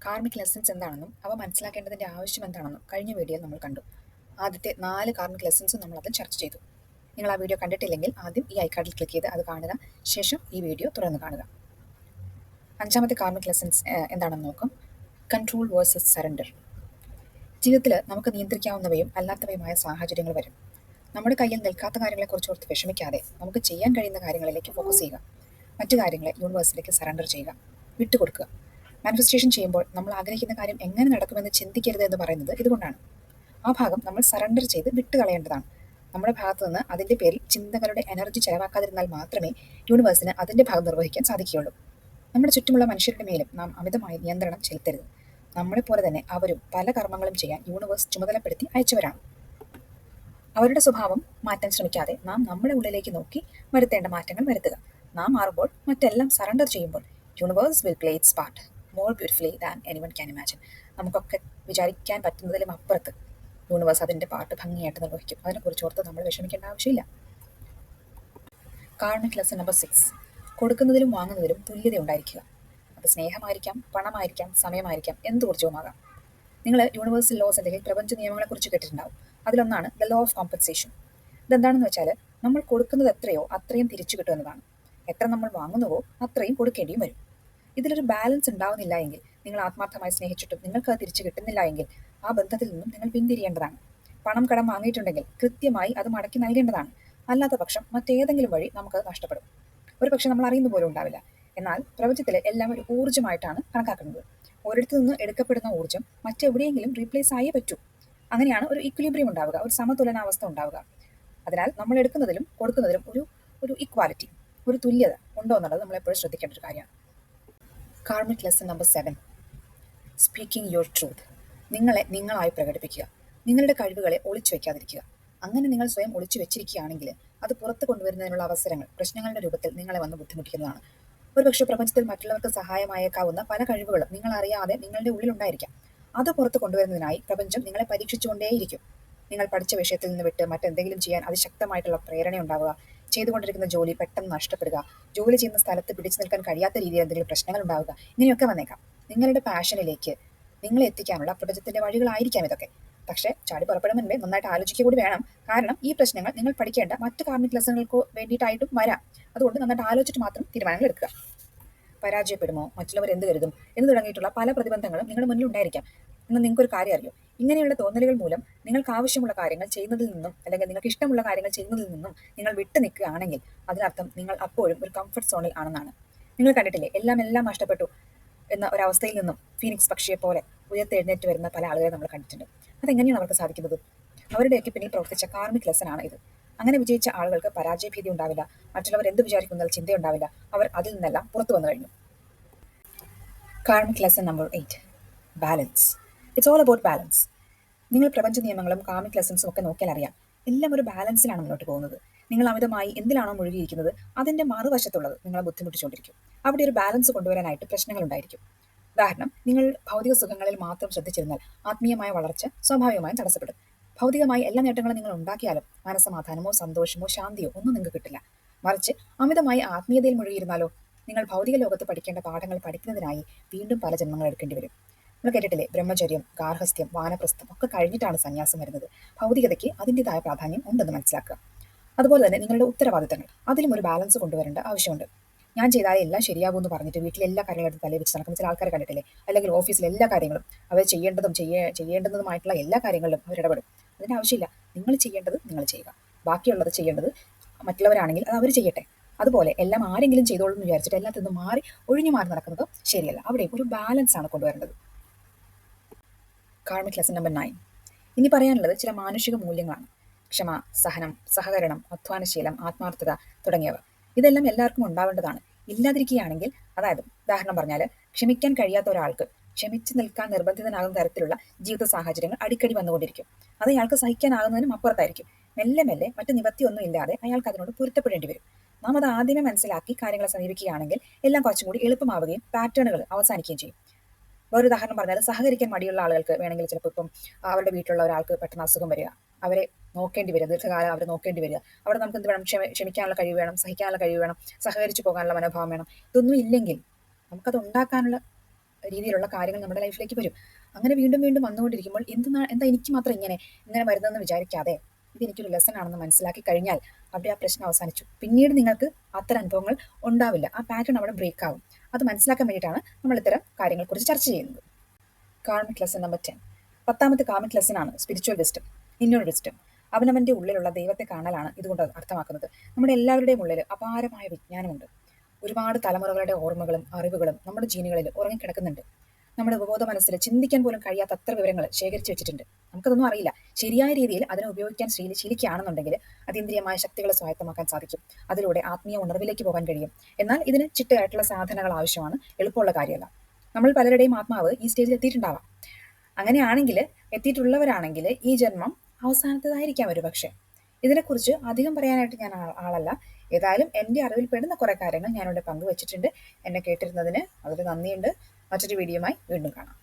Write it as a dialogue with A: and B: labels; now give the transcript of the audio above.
A: Karmic lessons എന്താണെന്നും അവ മനസ്സിലാക്കേണ്ടതിൻ്റെ ആവശ്യം എന്താണെന്നും കഴിഞ്ഞ വീഡിയോയിൽ നമ്മൾ കണ്ടു. ആദ്യത്തെ 4 കാർമിക് ലെസൺസും നമ്മൾ അതിൽ ചർച്ച ചെയ്തു. നിങ്ങൾ ആ വീഡിയോ കണ്ടിട്ടില്ലെങ്കിൽ ആദ്യം ഈ ഐക്കാർഡിൽ ക്ലിക്ക് ചെയ്ത് അത് കാണുക, ശേഷം ഈ വീഡിയോ തുടർന്ന് കാണുക. അഞ്ചാമത്തെ കാർമിക് ലെസൺസ് എന്താണെന്ന് നോക്കാം. Control versus surrender. ജീവിതത്തിൽ നമുക്ക് നിയന്ത്രിക്കാവുന്നവയും അല്ലാത്തവയുമായ സാഹചര്യങ്ങൾ വരും. നമ്മുടെ കയ്യിൽ നിൽക്കാത്ത കാര്യങ്ങളെക്കുറിച്ച് ഓർത്ത് വിഷമിക്കാതെ നമുക്ക് ചെയ്യാൻ കഴിയുന്ന കാര്യങ്ങളിലേക്ക് ഫോക്കസ് ചെയ്യുക. മറ്റു കാര്യങ്ങളെ യൂണിവേഴ്സിലേക്ക് സറണ്ടർ ചെയ്യുക, വിട്ടുകൊടുക്കുക. മാനിഫെസ്റ്റേഷൻ ചെയ്യുമ്പോൾ നമ്മൾ ആഗ്രഹിക്കുന്ന കാര്യം എങ്ങനെ നടക്കുമെന്ന് ചിന്തിക്കരുത് എന്ന് പറയുന്നത് ഇതുകൊണ്ടാണ്. ആ ഭാഗം നമ്മൾ സറണ്ടർ ചെയ്ത് വിട്ടുകളയേണ്ടതാണ്. നമ്മുടെ ഭാഗത്തു നിന്ന് അതിൻ്റെ പേരിൽ ചിന്തകളുടെ എനർജി ചെലവാക്കാതിരുന്നാൽ മാത്രമേ യൂണിവേഴ്സിന് അതിൻ്റെ ഭാഗം നിർവഹിക്കാൻ സാധിക്കുകയുള്ളൂ. നമ്മുടെ ചുറ്റുമുള്ള മനുഷ്യരുടെ മേലും നാം അമിതമായി നിയന്ത്രണം ചെലുത്തരുത്. നമ്മളെപ്പോലെ തന്നെ അവരും പല കർമ്മങ്ങളും ചെയ്യാൻ യൂണിവേഴ്സ് ചുമതലപ്പെടുത്തി അയച്ചവരാണ്. അവരുടെ സ്വഭാവം മാറ്റാൻ ശ്രമിക്കാതെ നാം നമ്മുടെ ഉള്ളിലേക്ക് നോക്കി വരുത്തേണ്ട മാറ്റങ്ങൾ വരുത്തുക. നാം മാറുമ്പോൾ, മറ്റെല്ലാം സറണ്ടർ ചെയ്യുമ്പോൾ, universe will play it's part more beautifully than anyone can imagine. നമുക്കൊക്കെ വിചാരിക്കാൻ പറ്റുന്നതിലും അപ്പുറത്ത് യൂണിവേഴ്സ് അതിൻ്റെ പാർട്ട് ഭംഗിയായിട്ട് നിർവഹിക്കും. അതിനെക്കുറിച്ച് ഓർത്ത് നമ്മൾ വിഷമിക്കേണ്ട ആവശ്യമില്ല. Karmic lesson number 6. കൊടുക്കുന്നതിലും വാങ്ങുന്നതിലും തുല്യത ഉണ്ടായിരിക്കുക. അത് സ്നേഹമായിരിക്കാം, പണമായിരിക്കാം, സമയമായിരിക്കാം, എന്ത് ഊർജ്ജവുമാകാം. നിങ്ങൾ യൂണിവേഴ്സൽ ലോസ് അല്ലെങ്കിൽ പ്രപഞ്ച നിയമങ്ങളെക്കുറിച്ച് കേട്ടിട്ടുണ്ടാവും. അതിലൊന്നാണ് ദ ലോ ഓഫ് കോമ്പൻസേഷൻ. ഇതെന്താണെന്ന് വെച്ചാൽ, നമ്മൾ കൊടുക്കുന്നത് എത്രയോ അത്രയും തിരിച്ചു കിട്ടുമെന്നതാണ്. എത്ര നമ്മൾ വാങ്ങുന്നുവോ അത്രയും കൊടുക്കേണ്ടിയും വരും. ഇതിലൊരു ബാലൻസ് ഉണ്ടാവുന്നില്ല എങ്കിൽ, നിങ്ങൾ ആത്മാർത്ഥമായി സ്നേഹിച്ചിട്ടും നിങ്ങൾക്ക് അത് തിരിച്ചു കിട്ടുന്നില്ല എങ്കിൽ, ആ ബന്ധത്തിൽ നിന്നും നിങ്ങൾ പിന്തിരിയേണ്ടതാണ്. പണം കടം വാങ്ങിയിട്ടുണ്ടെങ്കിൽ കൃത്യമായി അത് മടക്കി നൽകേണ്ടതാണ്. അല്ലാത്ത പക്ഷം മറ്റേതെങ്കിലും വഴി നമുക്കത് നഷ്ടപ്പെടും. ഒരു പക്ഷെ നമ്മൾ അറിയുന്ന പോലും ഉണ്ടാവില്ല. എന്നാൽ പ്രപഞ്ചത്തിലെ എല്ലാം ഒരു ഊർജ്ജമായിട്ടാണ് കണക്കാക്കുന്നത്. ഒരിടത്തു നിന്ന് എടുക്കപ്പെടുന്ന ഊർജ്ജം മറ്റെവിടെയെങ്കിലും റീപ്ലേസ് ആയേ പറ്റൂ. അങ്ങനെയാണ് ഒരു ഇക്വിലിബ്രിയം ഉണ്ടാവുക, ഒരു സമതുലനാവസ്ഥ ഉണ്ടാവുക. അതിനാൽ നമ്മൾ എടുക്കുന്നതിലും കൊടുക്കുന്നതിലും ഒരു ഒരു ഇക്വാലിറ്റി, ഒരു തുല്യത ഉണ്ടോ എന്നുള്ളത് നമ്മൾ എപ്പോഴും ശ്രദ്ധിക്കേണ്ട ഒരു കാര്യമാണ്. Karmic lesson number 7. Speaking your truth. നിങ്ങളെ നിങ്ങളായി പ്രകടിപ്പിക്കുക. നിങ്ങളുടെ കഴിവുകളെ ഒളിച്ചു വയ്ക്കാതിരിക്കുക. അങ്ങനെ നിങ്ങൾ സ്വയം ഒളിച്ചു വെച്ചിരിക്കുകയാണെങ്കിൽ അത് പുറത്ത് കൊണ്ടുവരുന്നതിനുള്ള അവസരങ്ങൾ പ്രശ്നങ്ങളുടെ രൂപത്തിൽ നിങ്ങളെ വന്ന് ബുദ്ധിമുട്ടിക്കുന്നതാണ്. ഒരുപക്ഷെ പ്രപഞ്ചത്തിൽ മറ്റുള്ളവർക്ക് സഹായമായേക്കാവുന്ന പല കഴിവുകളും നിങ്ങൾ അറിയാതെ നിങ്ങളുടെ ഉള്ളിലുണ്ടായിരിക്കാം. അത് പുറത്ത് കൊണ്ടുവരുന്നതിനായി പ്രപഞ്ചം നിങ്ങളെ പരീക്ഷിച്ചുകൊണ്ടേയിരിക്കും. നിങ്ങൾ പഠിച്ച വിഷയത്തിൽ നിന്ന് വിട്ട് മറ്റെന്തെങ്കിലും ചെയ്യാൻ അതിശക്തമായിട്ടുള്ള പ്രേരണ ഉണ്ടാവുക, ചെയ്തുകൊണ്ടിരിക്കുന്ന ജോലി പെട്ടെന്ന് നഷ്ടപ്പെടുക, ജോലി ചെയ്യുന്ന സ്ഥലത്ത് പിടിച്ചു നിൽക്കാൻ കഴിയാത്ത രീതിയിൽ എന്തെങ്കിലും പ്രശ്നങ്ങൾ ഉണ്ടാവുക, ഇങ്ങനെയൊക്കെ വന്നേക്കാം. നിങ്ങളുടെ പാഷനിലേക്ക് നിങ്ങളെ എത്തിക്കാനുള്ള പ്രപഞ്ചത്തിന്റെ വഴികളായിരിക്കാം ഇതൊക്കെ. പക്ഷേ ചാടി പുറപ്പെടും മുൻപേ നന്നായിട്ട് ആലോചിക്കുക കൂടി വേണം. കാരണം ഈ പ്രശ്നങ്ങൾ നിങ്ങൾ പഠിക്കേണ്ട മറ്റ് കാർമിക് ലെസണുകൾക്ക് വേണ്ടിയിട്ടായിട്ടും വരാം. അതുകൊണ്ട് നന്നായിട്ട് ആലോചിച്ചിട്ട് മാത്രം തീരുമാനങ്ങൾ എടുക്കുക. പരാജയപ്പെടുമോ, മറ്റുള്ളവർ എന്ത് കരുതും എന്ന് തുടങ്ങിയിട്ടുള്ള പല പ്രതിബന്ധങ്ങളും നിങ്ങളുടെ മുന്നിൽ ഉണ്ടായിരിക്കാം. എന്ന് നിങ്ങൾക്കൊരു കാര്യം അറിയോ? ഇങ്ങനെയുള്ള തോന്നലുകൾ മൂലം നിങ്ങൾക്ക് ആവശ്യമുള്ള കാര്യങ്ങൾ ചെയ്യുന്നതിൽ നിന്നും, അല്ലെങ്കിൽ നിങ്ങൾക്ക് ഇഷ്ടമുള്ള കാര്യങ്ങൾ ചെയ്യുന്നതിൽ നിന്നും നിങ്ങൾ വിട്ടു നിൽക്കുകയാണെങ്കിൽ അതിനർത്ഥം നിങ്ങൾ അപ്പോഴും ഒരു കംഫർട്ട് സോണിൽ ആണെന്നാണ്. നിങ്ങൾ കണ്ടിട്ടില്ലേ, എല്ലാം നഷ്ടപ്പെട്ടു എന്ന ഒരവസ്ഥയിൽ നിന്നും ഫീനിക്സ് പക്ഷിയെ പോലെ ഉയർത്തെഴുന്നേറ്റ് വരുന്ന പല ആളുകളെ നമ്മൾ കണ്ടിട്ടുണ്ട്. അതെങ്ങനെയാണ് അവർക്ക് സാധിക്കുന്നത്? അവരുടെയൊക്കെ പിന്നിൽ പ്രവർത്തിച്ച കാർമിക് ലെസൺ ആണ് ഇത്. അങ്ങനെ വിജയിച്ച ആളുകൾക്ക് പരാജയഭീതി ഉണ്ടാവില്ല, മറ്റുള്ളവർ എന്ത് വിചാരിക്കുന്ന ചിന്തയുണ്ടാവില്ല. അവർ അതിൽ നിന്നെല്ലാം പുറത്തു വന്നു കഴിഞ്ഞു. Karmic lesson number 8. Balance. It's all about balance. നിങ്ങൾ പ്രപഞ്ച നിയമങ്ങളും കാർമിക് ലെസൺസും ഒക്കെ നോക്കിയാൽ അറിയാം, എല്ലാം ഒരു ബാലൻസിലാണ് മുന്നോട്ട് പോകുന്നത്. നിങ്ങൾ അമിതമായി എന്തിലാണോ മുഴുകിയിരിക്കുന്നത് അതിൻ്റെ മറുവശത്തുള്ളത് നിങ്ങളെ ബുദ്ധിമുട്ടിച്ചുകൊണ്ടിരിക്കും. അവിടെ ഒരു ബാലൻസ് കൊണ്ടുവരാനായിട്ട് പ്രശ്നങ്ങൾ ഉണ്ടായിരിക്കും. ഉദാഹരണം, നിങ്ങൾ ഭൗതിക സുഖങ്ങളിൽ മാത്രം ശ്രദ്ധിച്ചിരുന്നാൽ ആത്മീയമായ വളർച്ച സ്വാഭാവികമായും തടസ്സപ്പെടും. ഭൗതികമായി എല്ലാ നേട്ടങ്ങളും നിങ്ങൾ ഉണ്ടാക്കിയാലും മനസ്സമാധാനമോ സന്തോഷമോ ശാന്തിയോ ഒന്നും നിങ്ങൾക്ക് കിട്ടില്ല. മറിച്ച് അമിതമായി ആത്മീയതയിൽ മുഴുകിയിരുന്നാലോ, നിങ്ങൾ ഭൗതിക ലോകത്ത് പഠിക്കേണ്ട പാഠങ്ങൾ പഠിക്കുന്നതിനായി വീണ്ടും പല ജന്മങ്ങൾ എടുക്കേണ്ടി വരും. നമ്മൾ കേട്ടിട്ടില്ലേ, ബ്രഹ്മചര്യം, ഗാർഹസ്ഥ്യം, വാനപ്രസ്ഥം ഒക്കെ കഴിഞ്ഞിട്ടാണ് സന്യാസം വരുന്നത്. ഭൗതികതയ്ക്ക് അതിൻ്റെതായ പ്രാധാന്യം ഉണ്ടെന്ന് മനസ്സിലാക്കുക. അതുപോലെ തന്നെ നിങ്ങളുടെ ഉത്തരവാദിത്തങ്ങൾ, അതിലും ഒരു ബാലൻസ് കൊണ്ടുവരേണ്ട ആവശ്യമുണ്ട്. ഞാൻ ചെയ്താലേ എല്ലാം ശരിയാകും എന്ന് പറഞ്ഞിട്ട് വീട്ടിലെ എല്ലാ കാര്യങ്ങളും എടുത്ത് തലയിൽ വെച്ച് നടക്കുന്ന ചില ആൾക്കാരെ കണ്ടിട്ടില്ലേ? അല്ലെങ്കിൽ ഓഫീസിലെ എല്ലാ കാര്യങ്ങളും അവർ ചെയ്യേണ്ടതുമായിട്ടുള്ള എല്ലാ കാര്യങ്ങളിലും അവർ ഇടപെടും. അതിൻ്റെ ആവശ്യമില്ല. നിങ്ങൾ ചെയ്യേണ്ടത് നിങ്ങൾ ചെയ്യുക, ബാക്കിയുള്ളത് ചെയ്യേണ്ടത് മറ്റുള്ളവരാണെങ്കിൽ അത് അവർ ചെയ്യട്ടെ. അതുപോലെ എല്ലാം ആരെങ്കിലും ചെയ്തോളൂ എന്ന് വിചാരിച്ചിട്ട് എല്ലാത്തിൽ നിന്നും ഒഴിഞ്ഞു മാറി നടക്കുന്നത് ശരിയല്ല. അവിടെയും ഒരു ബാലൻസ് ആണ് കൊണ്ടുവരേണ്ടത്. Karmic lesson number 9. ഇനി പറയാനുള്ളത് ചില മാനുഷിക മൂല്യങ്ങളാണ്. ക്ഷമ, സഹനം, സഹകരണം, അധ്വാനശീലം, ആത്മാർത്ഥത തുടങ്ങിയവ. ഇതെല്ലാം എല്ലാവർക്കും ഉണ്ടാവേണ്ടതാണ്. ഇല്ലാതിരിക്കുകയാണെങ്കിൽ, അതായത് ഉദാഹരണം പറഞ്ഞാൽ, ക്ഷമിക്കാൻ കഴിയാത്ത ഒരാൾക്ക് ക്ഷമിച്ചു നിൽക്കാൻ നിർബന്ധിതനാകുന്ന തരത്തിലുള്ള ജീവിത സാഹചര്യങ്ങൾ അടിക്കടി വന്നുകൊണ്ടിരിക്കും. അത് അയാൾക്ക് സഹിക്കാനാകുന്നതിനും അപ്പുറത്തായിരിക്കും. മെല്ലെ മെല്ലെ മറ്റ് നിവൃത്തിയൊന്നും ഇല്ലാതെ അയാൾക്ക് അതിനോട് പൊരുത്തപ്പെടേണ്ടി വരും. നാം അത് ആദ്യമേ മനസ്സിലാക്കി കാര്യങ്ങളെ സമീപിക്കുകയാണെങ്കിൽ എല്ലാം കുറച്ചും കൂടി എളുപ്പമാവുകയും പാറ്റേണുകൾ അവസാനിക്കുകയും ചെയ്യും. വേറൊരു ഉദാഹരണം പറഞ്ഞാൽ, സഹകരിക്കാൻ മടിയുള്ള ആളുകൾക്ക് വേണമെങ്കിൽ ചിലപ്പോൾ ഇപ്പം അവരുടെ വീട്ടിലുള്ള ഒരാൾക്ക് പെട്ടെന്ന് അസുഖം വരിക, അവരെ നോക്കേണ്ടി വരിക, ദീർഘകാലം അവരെ നോക്കേണ്ടി വരിക. അവിടെ നമുക്ക് എന്ത് വേണം? ക്ഷമിക്കാനുള്ള കഴിവ് വേണം, സഹിക്കാനുള്ള കഴിവ് വേണം, സഹകരിച്ചു പോകാനുള്ള മനോഭാവം വേണം. ഇതൊന്നും ഇല്ലെങ്കിൽ നമുക്കത് ഉണ്ടാക്കാനുള്ള രീതിയിലുള്ള കാര്യങ്ങൾ നമ്മുടെ ലൈഫിലേക്ക് വരും. അങ്ങനെ വീണ്ടും വീണ്ടും വന്നുകൊണ്ടിരിക്കുമ്പോൾ എന്താ എനിക്ക് മാത്രം ഇങ്ങനെ വരുന്നതെന്ന് വിചാരിക്കാതെ ഇത് എനിക്കൊരു ലെസൺ ആണെന്ന് മനസ്സിലാക്കി കഴിഞ്ഞാൽ അവിടെ ആ പ്രശ്നം അവസാനിച്ചു. പിന്നീട് നിങ്ങൾക്ക് അത്തരം അനുഭവങ്ങൾ ഉണ്ടാവില്ല. ആ പാറ്റേൺ അവിടെ ബ്രേക്ക് ആവും. അത് മനസ്സിലാക്കാൻ വേണ്ടിയിട്ടാണ് നമ്മൾ ഇത്തരം കാര്യങ്ങളെക്കുറിച്ച് ചർച്ച ചെയ്യുന്നത്. Karmic lesson number 10. 10ാമത്തെ കാർമിക് ലെസൺ ആണ് സ്പിരിച്വൽ വിസ്ഡം, ഇന്നർ വിസ്ഡം. അവനവന്റെ ഉള്ളിലുള്ള ദൈവത്തെ കാണലാണ് ഇതുകൊണ്ട് അർത്ഥമാക്കുന്നത്. നമ്മുടെ എല്ലാവരുടെയും ഉള്ളിൽ അപാരമായ വിജ്ഞാനമുണ്ട്. ഒരുപാട് തലമുറകളുടെ ഓർമ്മകളും അറിവുകളും നമ്മുടെ ജീനുകളിൽ ഉറങ്ങിക്കിടക്കുന്നുണ്ട്. നമ്മുടെ ഉപബോധ മനസ്സിൽ ചിന്തിക്കാൻ പോലും കഴിയാത്ത അത്ര വിവരങ്ങൾ ശേഖരിച്ചു വെച്ചിട്ടുണ്ട്. നമുക്കതൊന്നും അറിയില്ല. ശരിയായ രീതിയിൽ അതിനെ ഉപയോഗിക്കാൻ ശീലിക്കുകയാണെന്നുണ്ടെങ്കിൽ അതീന്ദ്രിയമായ ശക്തികളെ സ്വായത്തമാക്കാൻ സാധിക്കും. അതിലൂടെ ആത്മീയ ഉണർവിലേക്ക് പോകാൻ കഴിയും. എന്നാൽ ഇതിന് ചിട്ടയായിട്ടുള്ള സാധനങ്ങൾ ആവശ്യമാണ്. എളുപ്പമുള്ള കാര്യമല്ല. നമ്മൾ പലരുടെയും ആത്മാവ് ഈ സ്റ്റേജിൽ എത്തിയിട്ടുണ്ടാവാം. അങ്ങനെയാണെങ്കിൽ, എത്തിയിട്ടുള്ളവരാണെങ്കിൽ ഈ ജന്മം അവസാനത്തേതായിരിക്കാം ഒരു പക്ഷേ. ഇതിനെക്കുറിച്ച് അധികം പറയാനായിട്ട് ഞാൻ ആളല്ല. ഏതായാലും എൻ്റെ അറിവിൽ പെടുന്ന കുറേ കാര്യങ്ങൾ ഞാനിവിടെ പങ്കുവച്ചിട്ടുണ്ട്. എന്നെ കേട്ടിരുന്നതിന് വളരെ നന്ദിയുണ്ട്. മറ്റൊരു വീഡിയോയുമായി വീണ്ടും കാണാം.